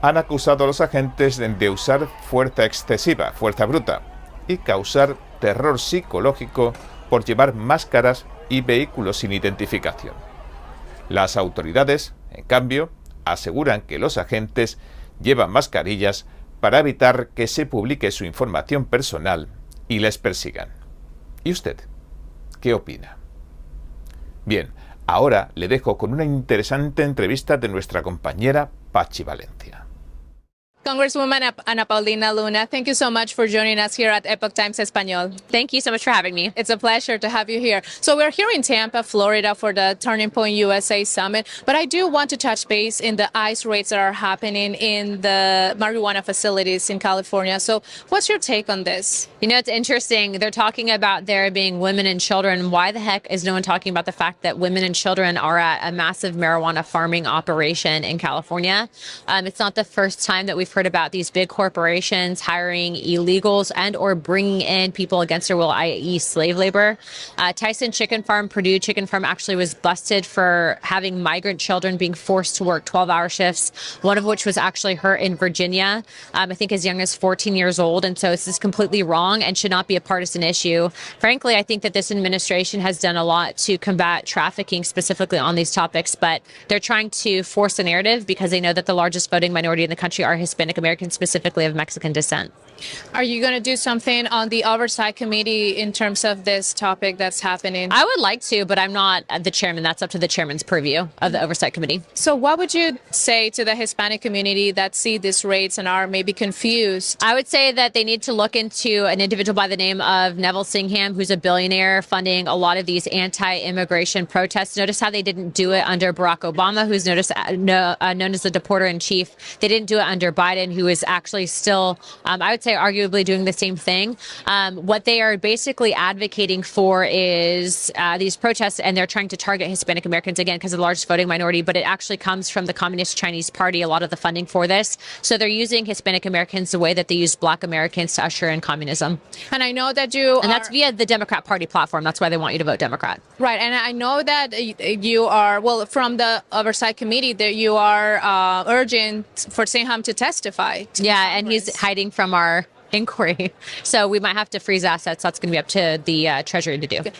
han acusado a los agentes de usar fuerza excesiva, fuerza bruta, y causar terror psicológico por llevar máscaras y vehículos sin identificación. Las autoridades, en cambio, aseguran que los agentes llevan mascarillas para evitar que se publique su información personal y les persigan. ¿Y usted? ¿Qué opina? Bien, ahora le dejo con una interesante entrevista de nuestra compañera Pachi Valencia. Congresswoman Ana Paulina Luna, thank you so much for joining us here at Epoch Times Español. Thank you so much for having me. It's a pleasure to have you here. So we're here in Tampa, Florida for the Turning Point USA Summit, but I do want to touch base in the ICE raids that are happening in the marijuana facilities in California. So what's your take on this? You know, it's interesting. They're talking about there being women and children. Why the heck is no one talking about the fact that women and children are at a massive marijuana farming operation in California? It's not the first time that we've heard about these big corporations hiring illegals and or bringing in people against their will, i.e. slave labor. Tyson Chicken Farm, Purdue Chicken Farm actually was busted for having migrant children being forced to work 12-hour shifts, one of which was actually her in Virginia, I think as young as 14 years old. And so this is completely wrong and should not be a partisan issue. Frankly, I think that this administration has done a lot to combat trafficking specifically on these topics, but they're trying to force a narrative because they know that the largest voting minority in the country are Hispanic Americans, specifically of Mexican descent. Are you going to do something on the Oversight Committee in terms of this topic that's happening? I would like to, but I'm not the chairman. That's up to the chairman's purview of the Oversight Committee. So what would you say to the Hispanic community that see these raids and are maybe confused? I would say that they need to look into an individual by the name of Neville Singham, who's a billionaire funding a lot of these anti-immigration protests. Notice how they didn't do it under Barack Obama, who's known as the deporter-in-chief. They didn't do it under Biden, who is actually still, I would say, arguably doing the same thing. What they are basically advocating for is these protests, and they're trying to target Hispanic Americans again because of the largest voting minority, but it actually comes from the Communist Chinese Party, a lot of the funding for this. So they're using Hispanic Americans the way that they use Black Americans to usher in communism. And I know that that's via the Democrat Party platform. That's why they want you to vote Democrat. Right, and I know that you are, well, from the Oversight Committee, that you are urging for Singham to testify. Yeah, and he's hiding from our inquiry. So we might have to freeze assets. That's going to be up to the Treasury to do. Okay.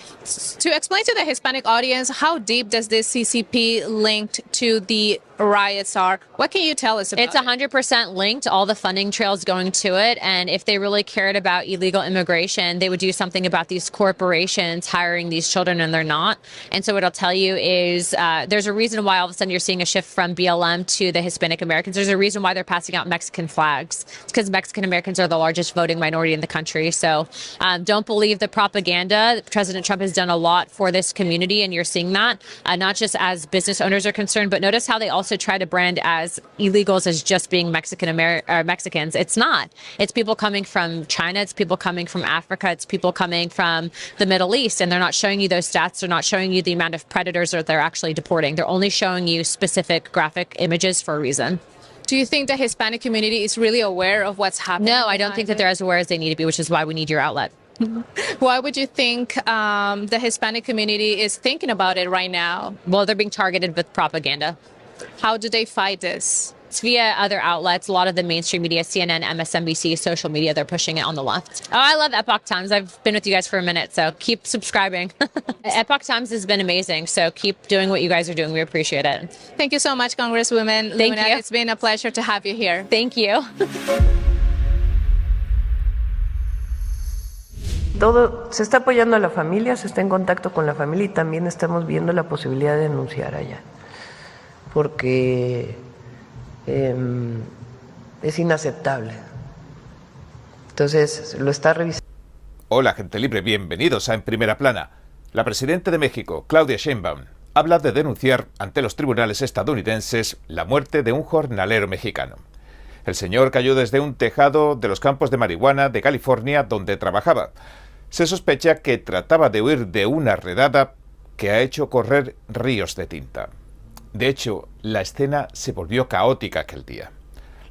To explain to the Hispanic audience, how deep does this CCP linked to the riots are? What can you tell us about it? It's 100% linked, all the funding trails going to it. And if they really cared about illegal immigration, they would do something about these corporations hiring these children, and they're not. And so what I'll tell you is there's a reason why all of a sudden you're seeing a shift from BLM to the Hispanic Americans. There's a reason why they're passing out Mexican flags. It's because Mexican Americans are the largest largest voting minority in the country. So don't believe the propaganda. President Trump has done a lot for this community, and you're seeing that, not just as business owners are concerned, but notice how they also try to brand as illegals as just being Mexicans. It's not. It's people coming from China. It's people coming from Africa. It's people coming from the Middle East, and they're not showing you those stats. They're not showing you the amount of predators that they're actually deporting. They're only showing you specific graphic images for a reason. Do you think the Hispanic community is really aware of what's happening? No, I don't think that they're as aware as they need to be, which is why we need your outlet. Why would you think the Hispanic community is thinking about it right now? Well, they're being targeted with propaganda. How do they fight this? It's via other outlets, a lot of the mainstream media, CNN, MSNBC, social media, they're pushing it on the left. Oh, I love Epoch Times. I've been with you guys for a minute, so keep subscribing. Epoch Times has been amazing, so keep doing what you guys are doing. We appreciate it. Thank you so much, Congresswoman. Thank Luna. you. It's been a pleasure to have you here. Thank you. Todo se está apoyando a la familia, se está en contacto con la familia y también estamos viendo la posibilidad de denunciar allá, porque es inaceptable. Entonces lo está revisando. Hola, gente libre, bienvenidos a En Primera Plana. La presidenta de México, Claudia Sheinbaum, habla de denunciar ante los tribunales estadounidenses la muerte de un jornalero mexicano. El señor cayó desde un tejado de los campos de marihuana de California donde trabajaba. Se sospecha que trataba de huir de una redada que ha hecho correr ríos de tinta. De hecho, la escena se volvió caótica aquel día.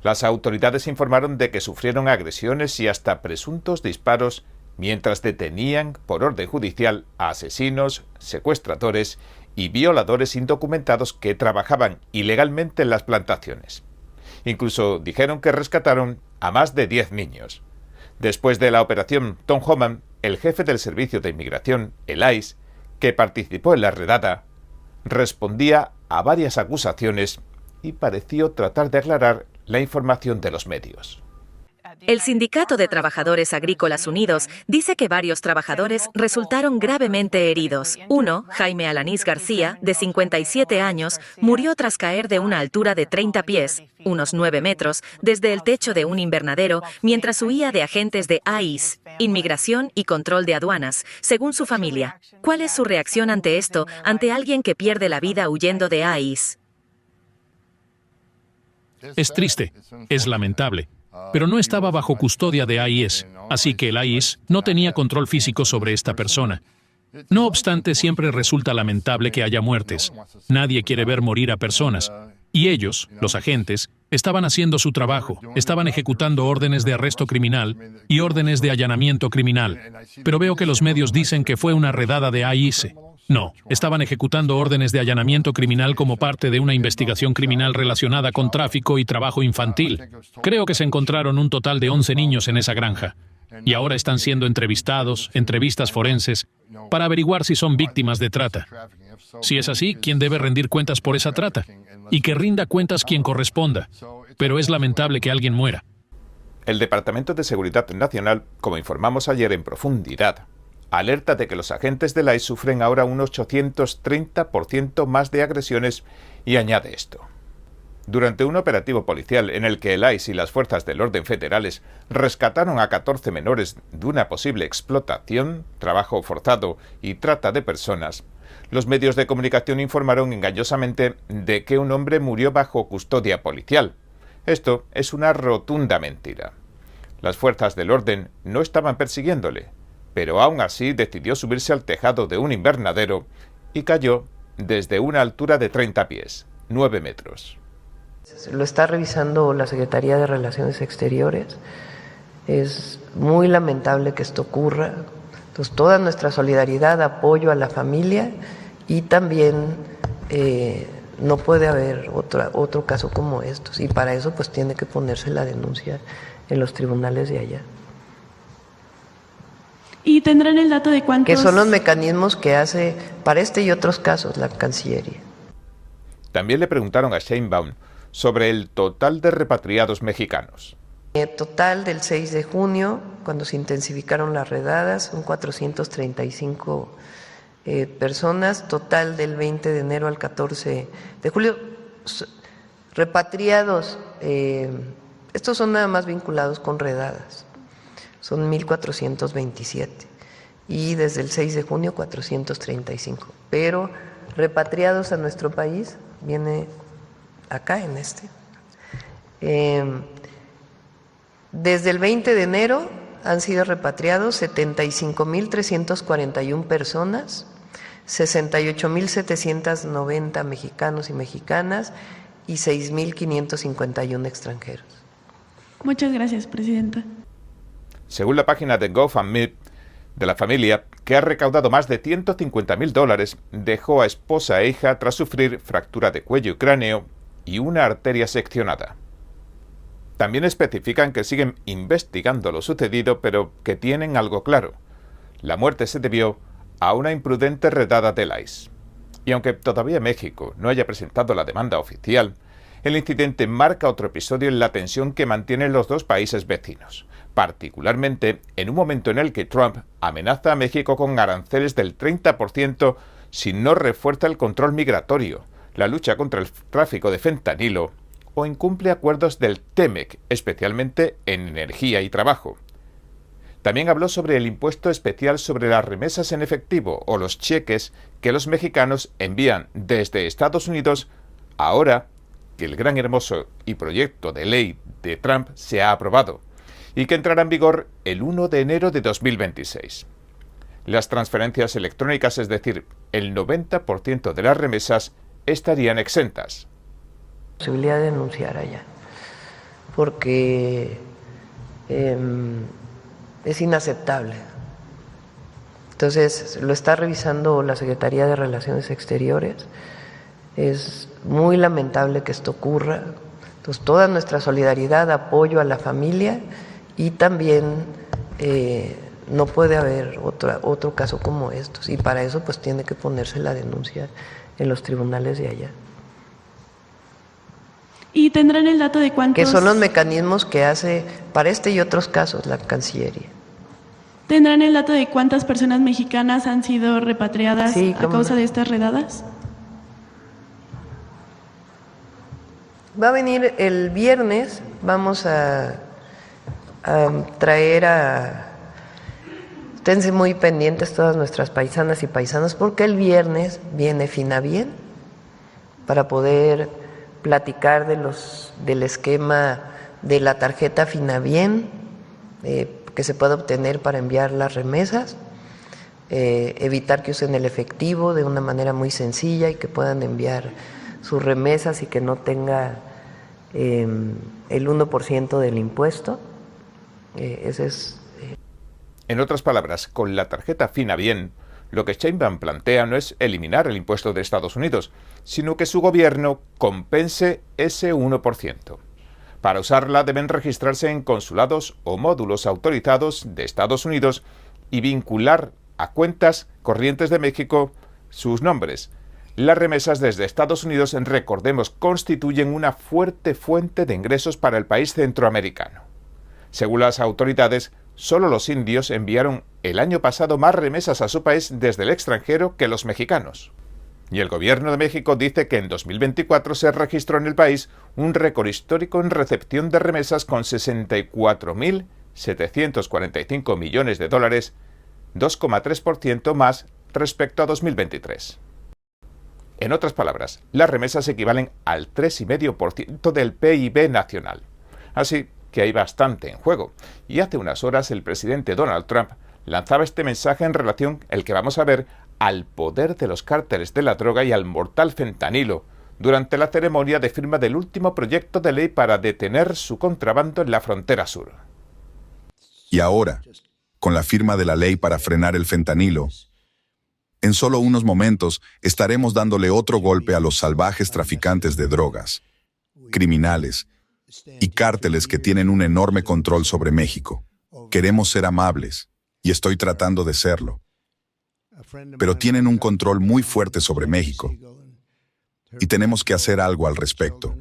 Las autoridades informaron de que sufrieron agresiones y hasta presuntos disparos mientras detenían por orden judicial a asesinos, secuestradores y violadores indocumentados que trabajaban ilegalmente en las plantaciones. Incluso dijeron que rescataron a más de 10 niños. Después de la operación Tom Homan, el jefe del Servicio de Inmigración, el ICE, que participó en la redada, respondía a varias acusaciones y pareció tratar de aclarar la información de los medios. El Sindicato de Trabajadores Agrícolas Unidos dice que varios trabajadores resultaron gravemente heridos. Uno, Jaime Alanís García, de 57 años, murió tras caer de una altura de 30 pies, unos 9 metros, desde el techo de un invernadero mientras huía de agentes de ICE, Inmigración y Control de Aduanas, según su familia. ¿Cuál es su reacción ante esto, ante alguien que pierde la vida huyendo de ICE? Es triste, es lamentable. Pero no estaba bajo custodia de ICE, así que el ICE no tenía control físico sobre esta persona. No obstante, siempre resulta lamentable que haya muertes. Nadie quiere ver morir a personas. Y ellos, los agentes, estaban haciendo su trabajo, estaban ejecutando órdenes de arresto criminal y órdenes de allanamiento criminal. Pero veo que los medios dicen que fue una redada de ICE. No, estaban ejecutando órdenes de allanamiento criminal como parte de una investigación criminal relacionada con tráfico y trabajo infantil. Creo que se encontraron un total de 11 niños en esa granja. Y ahora están siendo entrevistados, entrevistas forenses, para averiguar si son víctimas de trata. Si es así, ¿quién debe rendir cuentas por esa trata? Y que rinda cuentas quien corresponda. Pero es lamentable que alguien muera. El Departamento de Seguridad Nacional, como informamos ayer en profundidad, alerta de que los agentes del ICE sufren ahora un 830% más de agresiones y añade esto. Durante un operativo policial en el que el ICE y las fuerzas del orden federales rescataron a 14 menores de una posible explotación, trabajo forzado y trata de personas, los medios de comunicación informaron engañosamente de que un hombre murió bajo custodia policial. Esto es una rotunda mentira. Las fuerzas del orden no estaban persiguiéndole, pero aún así decidió subirse al tejado de un invernadero y cayó desde una altura de 30 pies, 9 metros. Lo está revisando la Secretaría de Relaciones Exteriores. Es muy lamentable que esto ocurra. Entonces, toda nuestra solidaridad, apoyo a la familia y también no puede haber otro caso como estos. Y para eso pues tiene que ponerse la denuncia en los tribunales de allá. ¿Y tendrán el dato de cuántos? Que son los mecanismos que hace para este y otros casos la Cancillería. También le preguntaron a Sheinbaum sobre el total de repatriados mexicanos. Total del 6 de junio, cuando se intensificaron las redadas, son 435 personas. Total del 20 de enero al 14 de julio. Repatriados, estos son nada más vinculados con redadas. son 1.427 y desde el 6 de junio 435. Pero repatriados a nuestro país, viene acá en este. Desde el 20 de enero han sido repatriados 75.341 personas, 68.790 mexicanos y mexicanas y 6.551 extranjeros. Muchas gracias, Presidenta. Según la página de GoFundMe de la familia, que ha recaudado más de $150.000, dejó a esposa e hija tras sufrir fractura de cuello y cráneo y una arteria seccionada. También especifican que siguen investigando lo sucedido, pero que tienen algo claro. La muerte se debió a una imprudente redada del ICE. Y aunque todavía México no haya presentado la demanda oficial, el incidente marca otro episodio en la tensión que mantienen los dos países vecinos, particularmente en un momento en el que Trump amenaza a México con aranceles del 30% si no refuerza el control migratorio, la lucha contra el tráfico de fentanilo o incumple acuerdos del TEMEC, especialmente en energía y trabajo. También habló sobre el impuesto especial sobre las remesas en efectivo o los cheques que los mexicanos envían desde Estados Unidos ahora que el gran hermoso y proyecto de ley de Trump se ha aprobado y que entrará en vigor el 1 de enero de 2026. Las transferencias electrónicas, es decir, el 90% de las remesas, estarían exentas. Posibilidad de denunciar allá, porque es inaceptable. Entonces, lo está revisando la Secretaría de Relaciones Exteriores. Es muy lamentable que esto ocurra. Entonces, toda nuestra solidaridad, apoyo a la familia y también no puede haber otro caso como estos. Y para eso, pues, tiene que ponerse la denuncia en los tribunales de allá. ¿Y tendrán el dato de cuántos? Que son los mecanismos que hace para este y otros casos la Cancillería. ¿Tendrán el dato de cuántas personas mexicanas han sido repatriadas a causa de estas redadas? Va a venir el viernes, vamos a traer esténse muy pendientes todas nuestras paisanas y paisanos, porque el viernes viene Finabien para poder platicar del esquema de la tarjeta Finabien que se puede obtener para enviar las remesas, evitar que usen el efectivo de una manera muy sencilla y que puedan enviar sus remesas y que no tenga el 1% del impuesto. Ese es. En otras palabras, con la tarjeta Finabien, lo que Sheinbaum plantea no es eliminar el impuesto de Estados Unidos, sino que su gobierno compense ese 1%. Para usarla deben registrarse en consulados o módulos autorizados de Estados Unidos y vincular a cuentas corrientes de México sus nombres. Las remesas desde Estados Unidos, recordemos, constituyen una fuerte fuente de ingresos para el país centroamericano. Según las autoridades, solo los indios enviaron el año pasado más remesas a su país desde el extranjero que los mexicanos. Y el gobierno de México dice que en 2024 se registró en el país un récord histórico en recepción de remesas con 64.745 millones de dólares, 2,3% más respecto a 2023. En otras palabras, las remesas equivalen al 3,5% del PIB nacional. Así que hay bastante en juego. Y hace unas horas el presidente Donald Trump lanzaba este mensaje en relación, el que vamos a ver, al poder de los cárteles de la droga y al mortal fentanilo, durante la ceremonia de firma del último proyecto de ley para detener su contrabando en la frontera sur. Y ahora, con la firma de la ley para frenar el fentanilo, en solo unos momentos estaremos dándole otro golpe a los salvajes traficantes de drogas, criminales y cárteles que tienen un enorme control sobre México. Queremos ser amables, y estoy tratando de serlo, pero tienen un control muy fuerte sobre México, y tenemos que hacer algo al respecto.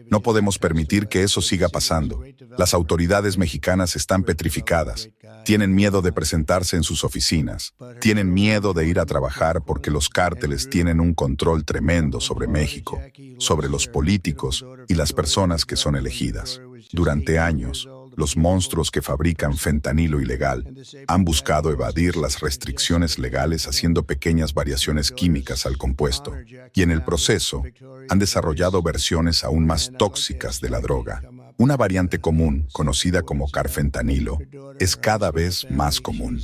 No podemos permitir que eso siga pasando. Las autoridades mexicanas están petrificadas. Tienen miedo de presentarse en sus oficinas. Tienen miedo de ir a trabajar porque los cárteles tienen un control tremendo sobre México, sobre los políticos y las personas que son elegidas. Durante años, los monstruos que fabrican fentanilo ilegal han buscado evadir las restricciones legales haciendo pequeñas variaciones químicas al compuesto, y en el proceso han desarrollado versiones aún más tóxicas de la droga. Una variante común, conocida como carfentanilo, es cada vez más común.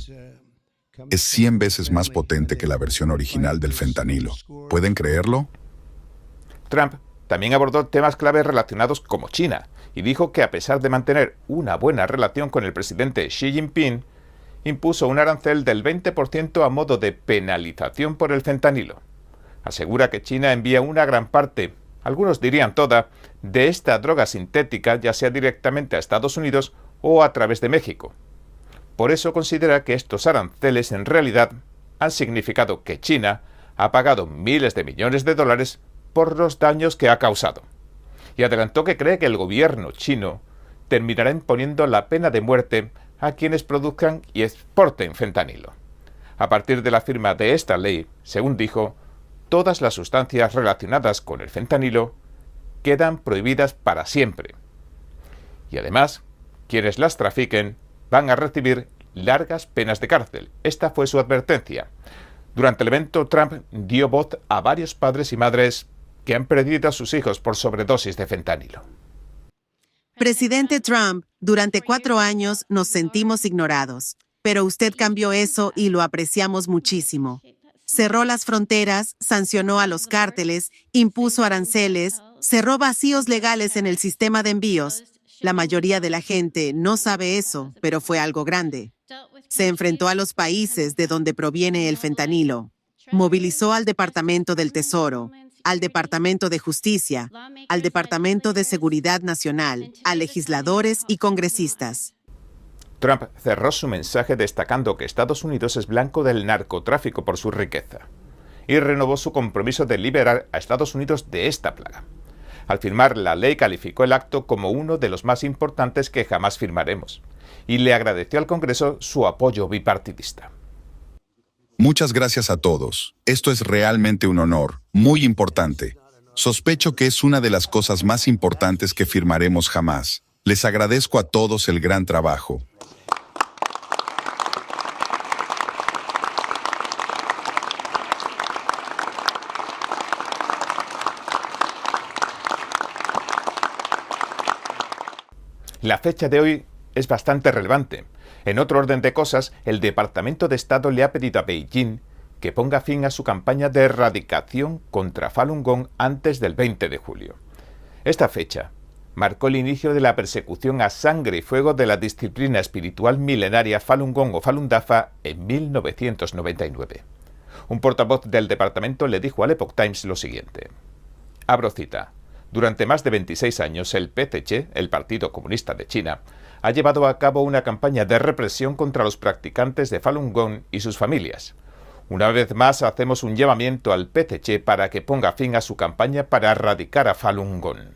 Es 100 veces más potente que la versión original del fentanilo. ¿Pueden creerlo? Trump también abordó temas claves relacionados como China y dijo que a pesar de mantener una buena relación con el presidente Xi Jinping, impuso un arancel del 20% a modo de penalización por el fentanilo. Asegura que China envía una gran parte, algunos dirían toda, de esta droga sintética, ya sea directamente a Estados Unidos o a través de México. Por eso considera que estos aranceles en realidad han significado que China ha pagado miles de millones de dólares por los daños que ha causado. Y adelantó que cree que el gobierno chino terminará imponiendo la pena de muerte a quienes produzcan y exporten fentanilo. A partir de la firma de esta ley, según dijo, todas las sustancias relacionadas con el fentanilo quedan prohibidas para siempre. Y además, quienes las trafiquen van a recibir largas penas de cárcel. Esta fue su advertencia. Durante el evento, Trump dio voz a varios padres y madres que han perdido a sus hijos por sobredosis de fentanilo. Presidente Trump, durante 4 años nos sentimos ignorados, pero usted cambió eso y lo apreciamos muchísimo. Cerró las fronteras, sancionó a los cárteles, impuso aranceles, cerró vacíos legales en el sistema de envíos. La mayoría de la gente no sabe eso, pero fue algo grande. Se enfrentó a los países de donde proviene el fentanilo. Movilizó al Departamento del Tesoro, al Departamento de Justicia, al Departamento de Seguridad Nacional, a legisladores y congresistas. Trump cerró su mensaje destacando que Estados Unidos es blanco del narcotráfico por su riqueza y renovó su compromiso de liberar a Estados Unidos de esta plaga. Al firmar la ley calificó el acto como uno de los más importantes que jamás firmaremos y le agradeció al Congreso su apoyo bipartidista. Muchas gracias a todos. Esto es realmente un honor, muy importante. Sospecho que es una de las cosas más importantes que firmaremos jamás. Les agradezco a todos el gran trabajo. La fecha de hoy es bastante relevante. En otro orden de cosas, el Departamento de Estado le ha pedido a Beijing que ponga fin a su campaña de erradicación contra Falun Gong antes del 20 de julio. Esta fecha marcó el inicio de la persecución a sangre y fuego de la disciplina espiritual milenaria Falun Gong o Falun Dafa en 1999. Un portavoz del departamento le dijo al Epoch Times lo siguiente. Abro cita. Durante más de 26 años, el PCC, el Partido Comunista de China, ha llevado a cabo una campaña de represión contra los practicantes de Falun Gong y sus familias. Una vez más, hacemos un llamamiento al PCC para que ponga fin a su campaña para erradicar a Falun Gong.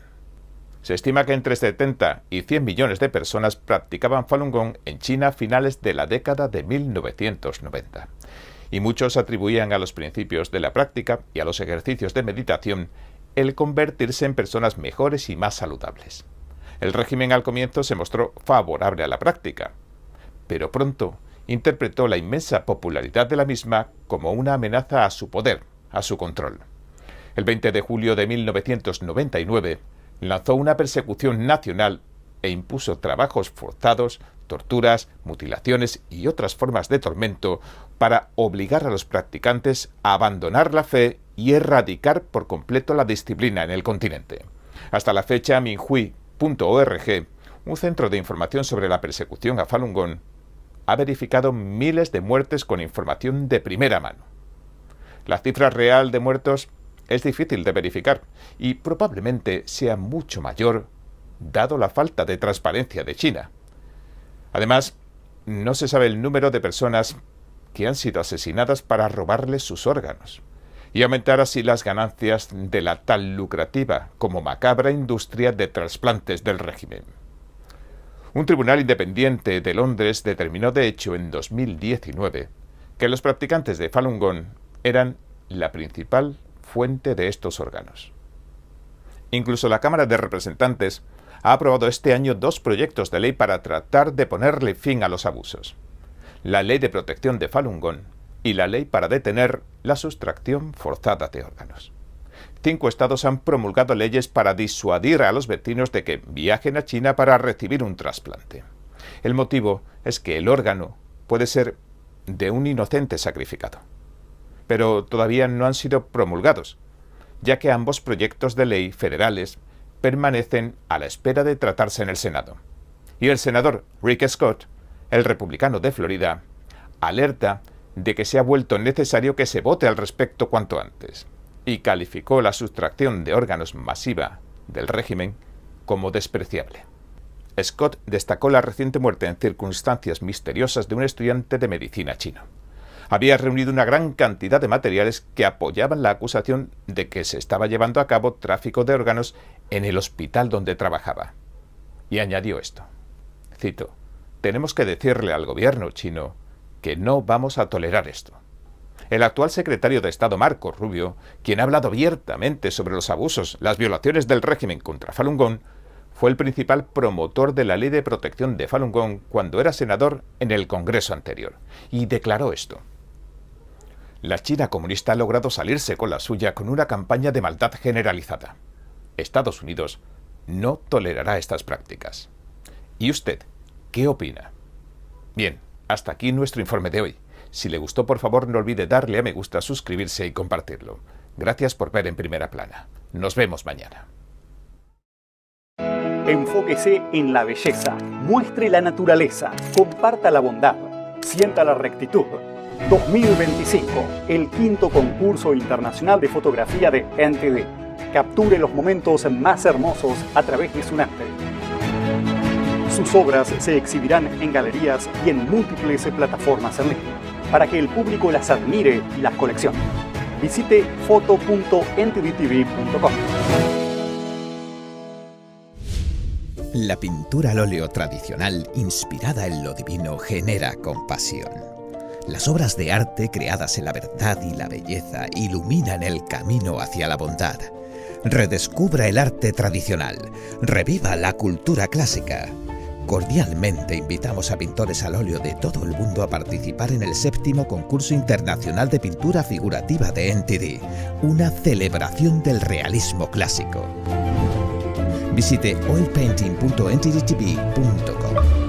Se estima que entre 70 y 100 millones de personas practicaban Falun Gong en China a finales de la década de 1990. Y muchos atribuían a los principios de la práctica y a los ejercicios de meditación el convertirse en personas mejores y más saludables. El régimen al comienzo se mostró favorable a la práctica, pero pronto interpretó la inmensa popularidad de la misma como una amenaza a su poder, a su control. El 20 de julio de 1999 lanzó una persecución nacional e impuso trabajos forzados, torturas, mutilaciones y otras formas de tormento para obligar a los practicantes a abandonar la fe y erradicar por completo la disciplina en el continente. Hasta la fecha, Minhui.org, un centro de información sobre la persecución a Falun Gong, ha verificado miles de muertes con información de primera mano. La cifra real de muertos es difícil de verificar y probablemente sea mucho mayor dado la falta de transparencia de China. Además, no se sabe el número de personas que han sido asesinadas para robarles sus órganos y aumentar así las ganancias de la tan lucrativa como macabra industria de trasplantes del régimen. Un tribunal independiente de Londres determinó de hecho en 2019 que los practicantes de Falun Gong eran la principal fuente de estos órganos. Incluso la Cámara de Representantes ha aprobado este año 2 proyectos de ley para tratar de ponerle fin a los abusos. La Ley de Protección de Falun Gong y la Ley para detener la sustracción forzada de órganos. 5 estados han promulgado leyes para disuadir a los vecinos de que viajen a China para recibir un trasplante. El motivo es que el órgano puede ser de un inocente sacrificado. Pero todavía no han sido promulgados, ya que ambos proyectos de ley federales permanecen a la espera de tratarse en el Senado. Y el senador Rick Scott, el republicano de Florida, alerta de que se ha vuelto necesario que se vote al respecto cuanto antes, y calificó la sustracción de órganos masiva del régimen como despreciable. Scott destacó la reciente muerte en circunstancias misteriosas de un estudiante de medicina chino. Había reunido una gran cantidad de materiales que apoyaban la acusación de que se estaba llevando a cabo tráfico de órganos en el hospital donde trabajaba. Y añadió esto, cito, «Tenemos que decirle al gobierno chino que no vamos a tolerar esto». El actual secretario de Estado, Marco Rubio, quien ha hablado abiertamente sobre los abusos, las violaciones del régimen contra Falun Gong, fue el principal promotor de la Ley de Protección de Falun Gong cuando era senador en el Congreso anterior, y declaró esto. La China comunista ha logrado salirse con la suya con una campaña de maldad generalizada. Estados Unidos no tolerará estas prácticas. ¿Y usted qué opina? Bien, hasta aquí nuestro informe de hoy. Si le gustó, por favor, no olvide darle a me gusta, suscribirse y compartirlo. Gracias por ver En Primera Plana. Nos vemos mañana. Enfóquese en la belleza, muestre la naturaleza, comparta la bondad, sienta la rectitud. 2025, el 5º concurso internacional de fotografía de NTD. Capture los momentos más hermosos a través de su arte. Sus obras se exhibirán en galerías y en múltiples plataformas en línea, para que el público las admire y las coleccione. Visite foto.ntdtv.com. La pintura al óleo tradicional, inspirada en lo divino, genera compasión. Las obras de arte creadas en la verdad y la belleza iluminan el camino hacia la bondad. Redescubra el arte tradicional, reviva la cultura clásica. Cordialmente invitamos a pintores al óleo de todo el mundo a participar en el 7º Concurso Internacional de Pintura Figurativa de NTD, una celebración del realismo clásico. Visite oilpainting.ntdtv.com.